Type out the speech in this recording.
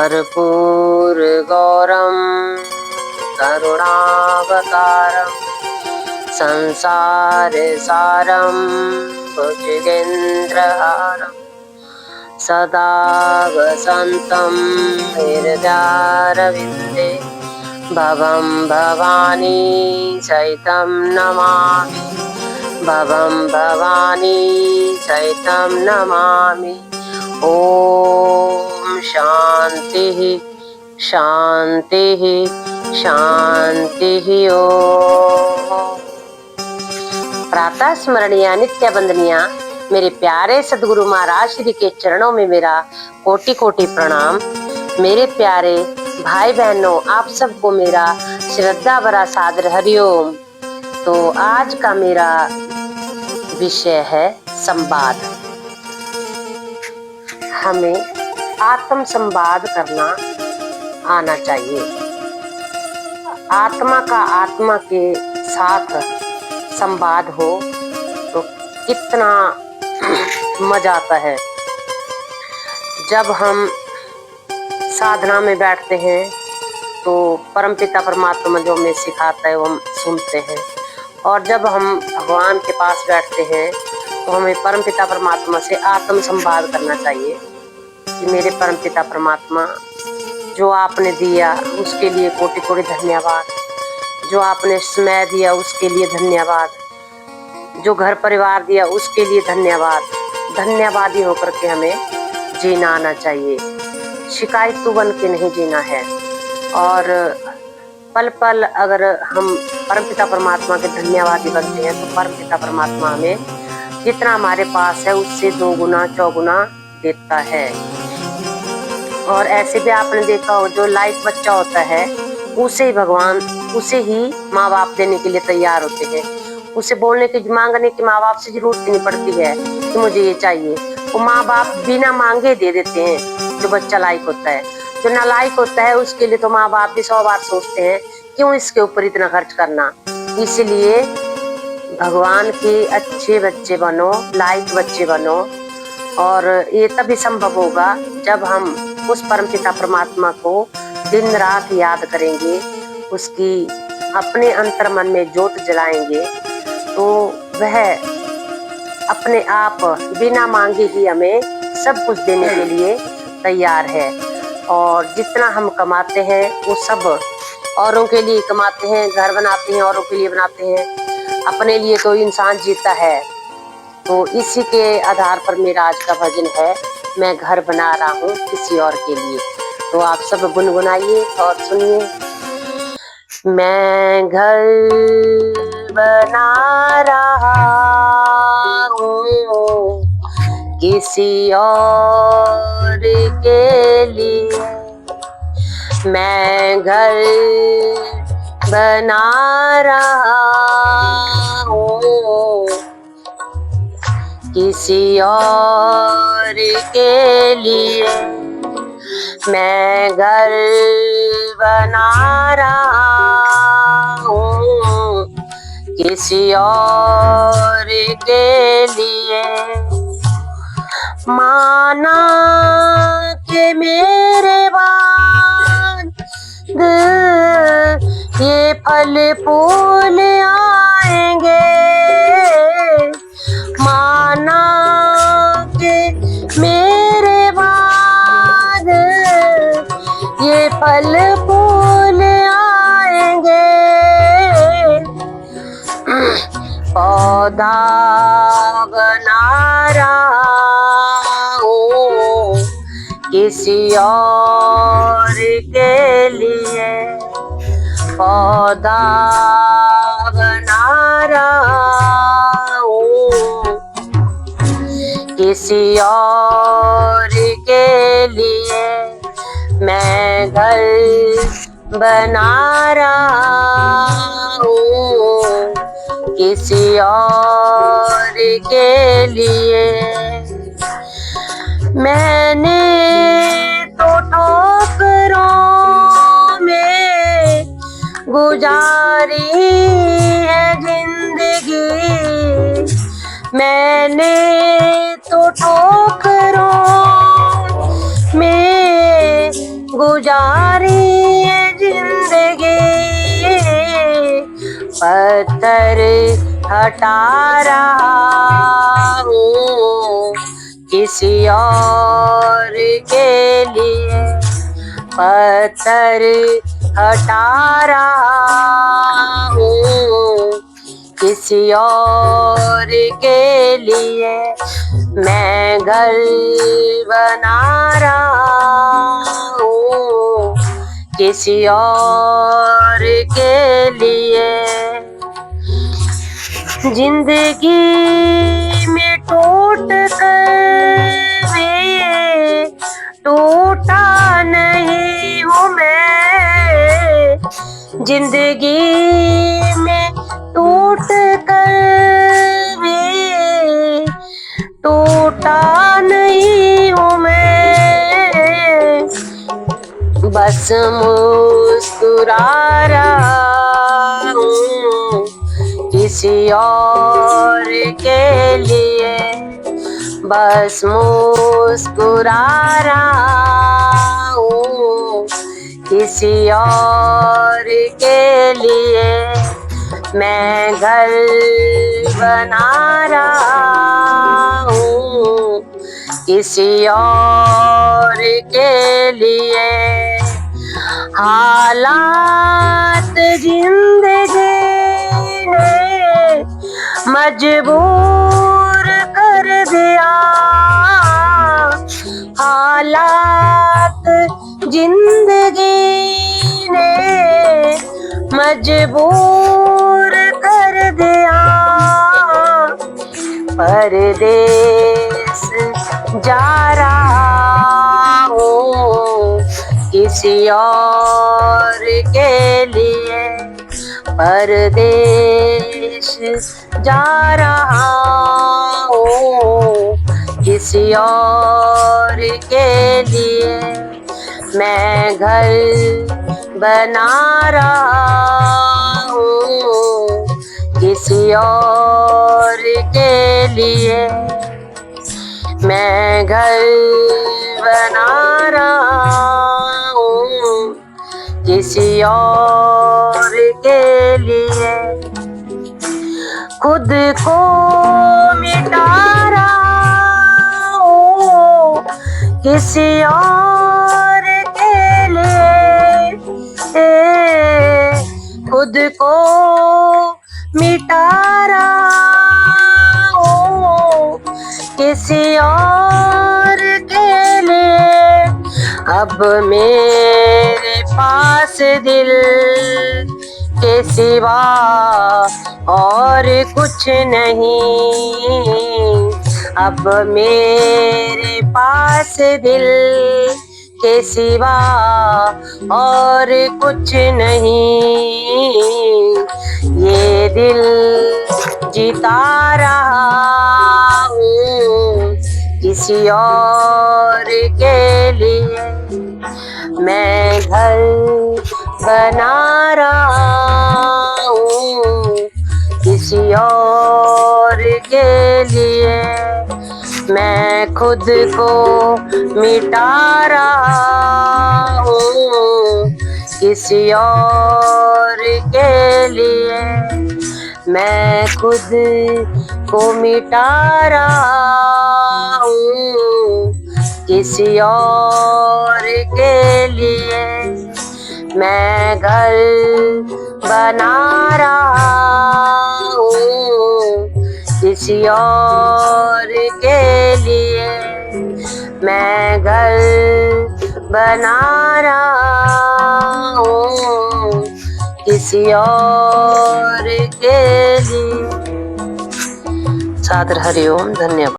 कर्पूर गौरम करुणावतारम संसार सारम भुजगेन्द्रहारम सदा वसन्तं हृदयारविन्दे भवं भवानी सहितं नमामि भवं भवानी सहितं नमामि। ओम शांति शांति शांति ओम। प्रातः स्मरणीय नित्य वंदनीय मेरे प्यारे सदगुरु महाराज श्री के चरणों में मेरा कोटि कोटि प्रणाम। मेरे प्यारे भाई बहनों, आप सबको मेरा श्रद्धा भरा सादर हरिओम। तो आज का मेरा विषय है संवाद। हमें आत्म संवाद करना आना चाहिए। आत्मा का आत्मा के साथ संवाद हो तो कितना मजा आता है। जब हम साधना में बैठते हैं तो परमपिता परमात्मा जो हमें सिखाता है वो हम सुनते हैं, और जब हम भगवान के पास बैठते हैं तो हमें परमपिता परमात्मा से आत्म संवाद करना चाहिए कि मेरे परमपिता परमात्मा, जो आपने दिया उसके लिए कोटि कोटि धन्यवाद, जो आपने समय दिया उसके लिए धन्यवाद, जो घर परिवार दिया उसके लिए धन्यवाद। धन्यवादी होकर के हमें जीना आना चाहिए, शिकायतू बन के नहीं जीना है। और पल पल अगर हम परमपिता परमात्मा के धन्यवादी बनते हैं तो परमपिता परमात्मा हमें जितना हमारे पास है उससे 2 गुना 4 गुना देता है। और ऐसे भी आपने देखा हो, जो लाइक बच्चा होता है उसे ही भगवान, उसे ही माँ बाप देने के लिए तैयार होते हैं। उसे बोलने की, मांगने की माँ बाप से जरूरत नहीं पड़ती है कि मुझे ये चाहिए। वो माँ बाप बिना मांगे दे देते हैं जो बच्चा लायक होता है। जो नालायक होता है उसके लिए तो माँ बाप भी 100 बार सोचते हैं क्यों इसके ऊपर इतना खर्च करना। इसलिए भगवान के अच्छे बच्चे बनो, लायक बच्चे बनो। और ये तभी संभव होगा जब हम उस परमपिता परमात्मा को दिन रात याद करेंगे, उसकी अपने अंतर मन में ज्योत जलाएंगे, तो वह अपने आप बिना मांगे ही हमें सब कुछ देने के लिए तैयार है। और जितना हम कमाते हैं वो सब औरों के लिए कमाते हैं, घर बनाते हैं औरों के लिए बनाते हैं, अपने लिए तो इंसान जीता है। तो इसी के आधार पर मेरा आज का भजन है, मैं घर बना रहा हूँ किसी और के लिए। तो आप सब गुनगुनाइए और सुनिए। मैं घर बना रहा हूँ किसी और के लिए, मैं घर बना रहा हूँ किसी और के लिए, मैं घर बना रहा हूँ किसी और के लिए। माना के मेरे बाद ये फल फूल आएंगे, माना के मेरे बाद ये फल फूल आएंगे। पौधा बना रहा हूँ किसी और के लिए, पौधा बना रहा हूँ किसी और के लिए, मैं घर बना रहा हूँ किसी और के लिए। मैंने तो ठोकरों में गुजारी है जिंदगी, मैंने तो ठोकरों में गुजारी है जिंदगी, पत्थर हटा रहा हूँ किसी और के लिए, पत्थर हटा रहा हूँ किसी और के लिए। मैं घर बना रहा हूँ किसी और के लिए। जिंदगी में टूट कर भी टूटा नहीं हूँ मैं, जिंदगी में टूट कर भी टूटा नहीं हूँ मैं, बस मुस्कुरा रहा हूँ किसी और के लिए, बस मुस्कुरा रहा हूँ किसी और के लिए। मैं घर बना रहा हूँ किसी और के लिए। हालात जिंदगी ने मजबूर कर दिया, हालात जिंदगी ने मजबूर कर दिया। परदेस जा रहा हूँ किसी और के लिए, परदेश जा रहा हूँ किसी और के लिए। मैं घर बना रहा हूँ किसी और के लिए, मैं घर बना रहा हूँ किसी और के लिए। खुद को मिटा रहा हूँ किसी और के लिए, खुद को मिटा रहा हूँ किसी और के लिए। अब मेरे पास दिल के सिवा और कुछ नहीं, अब मेरे पास दिल के सिवा और कुछ नहीं। ये दिल जीता रहा हूँ किसी और के लिए, मैं घर बना रहा हूँ किसी और के लिए। मैं खुद को मिटा रहा हूँ किसी और के लिए, मैं खुद को मिटा रहा हूँ किसी और के लिए। मैं घर बना रहा हूँ किसी और के लिए, मैं घर बना रहा हूँ किसी और के लिए। सादर हरिओम, धन्यवाद।